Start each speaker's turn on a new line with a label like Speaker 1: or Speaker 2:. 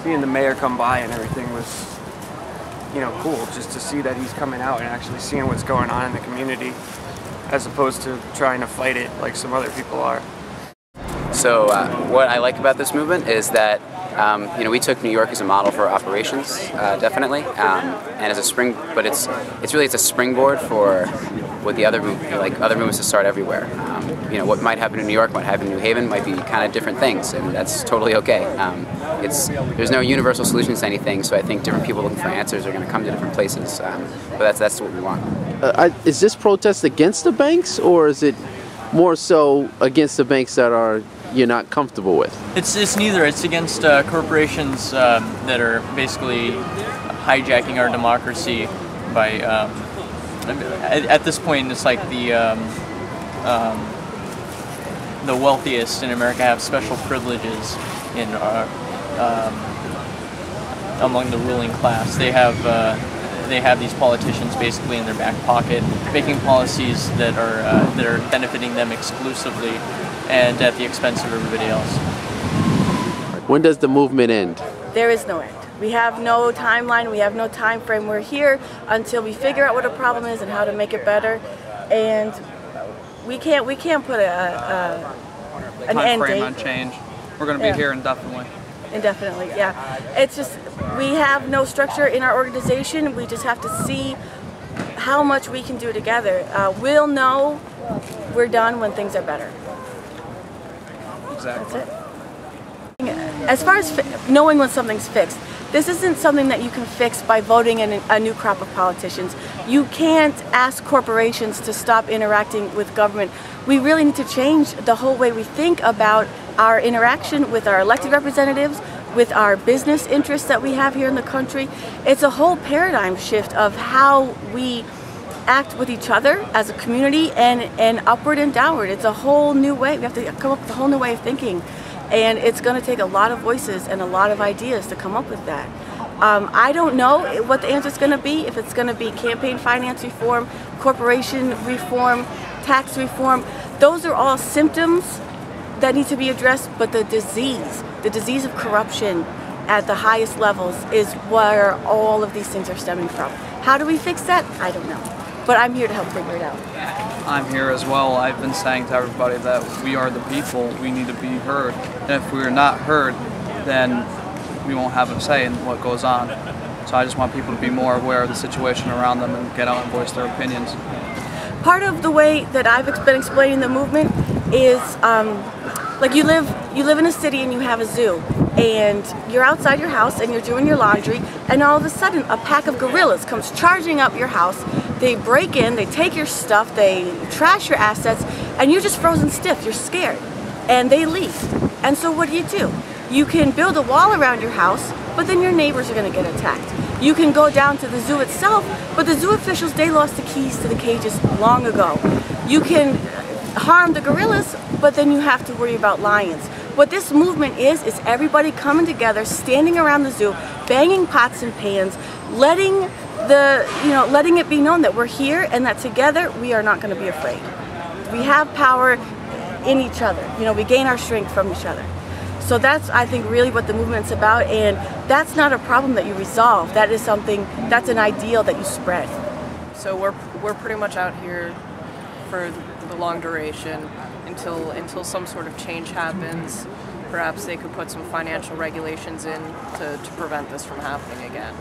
Speaker 1: seeing the mayor come by and everything was, cool. Just to see that he's coming out and actually seeing what's going on in the community, as opposed to trying to fight it like some other people are.
Speaker 2: So what I like about this movement is that we took New York as a model for operations, definitely, and as a but it's really a springboard for what the other movements to start everywhere. What might happen in New York, what happen in New Haven, might be kind of different things, and that's totally okay. There's no universal solutions to anything, so I think different people looking for answers are going to come to different places. But that's what we want.
Speaker 3: Is this protest against the banks, or is it more so against the banks that you're not comfortable with?
Speaker 4: It's neither. It's against corporations that are basically hijacking our democracy by, at this point, it's like the wealthiest in America have special privileges in among the ruling class. They have these politicians basically in their back pocket, making policies that are benefiting them exclusively and at the expense of everybody else.
Speaker 3: When does the movement end?
Speaker 5: There is no end. We have no timeline, we have no time frame. We're here until we figure out what a problem is and how to make it better. And we can't put an end date
Speaker 6: on change. We're going to be here indefinitely.
Speaker 5: Indefinitely, yeah. It's just, we have no structure in our organization. We just have to see how much we can do together. We'll know we're done when things are better.
Speaker 6: Exactly.
Speaker 5: That's it. As far as knowing when something's fixed, this isn't something that you can fix by voting in a new crop of politicians. You can't ask corporations to stop interacting with government. We really need to change the whole way we think about our interaction with our elected representatives, with our business interests that we have here in the country. It's a whole paradigm shift of how we act with each other as a community and upward and downward. It's a whole new way. We have to come up with a whole new way of thinking. And it's going to take a lot of voices and a lot of ideas to come up with that. I don't know what the answer is going to be, if it's going to be campaign finance reform, corporation reform, tax reform. Those are all symptoms that need to be addressed, but the disease of corruption at the highest levels is where all of these things are stemming from. How do we fix that? I don't know. But I'm here to help figure it out.
Speaker 6: I'm here as well. I've been saying to everybody that we are the people. We need to be heard. And if we are not heard, then we won't have a say in what goes on. So I just want people to be more aware of the situation around them and get out and voice their opinions.
Speaker 5: Part of the way that I've been explaining the movement is like you live in a city and you have a zoo, and you're outside your house and you're doing your laundry, and all of a sudden a pack of gorillas comes charging up your house. They break in, they take your stuff, they trash your assets, and you're just frozen stiff, you're scared, and they leave. And so what do? You can build a wall around your house, but then your neighbors are going to get attacked. You can go down to the zoo itself, but the zoo officials, they lost the keys to the cages long ago. You can harm the gorillas, but then you have to worry about lions. What this movement is everybody coming together, standing around the zoo, banging pots and pans, letting it be known that we're here and that together we are not going to be afraid. We have power in each other. We gain our strength from each other. So that's, I think, really what the movement's about, and that's not a problem that you resolve. That is that's an ideal that you spread.
Speaker 7: So we're pretty much out here for the long duration until some sort of change happens. Perhaps they could put some financial regulations in to prevent this from happening again.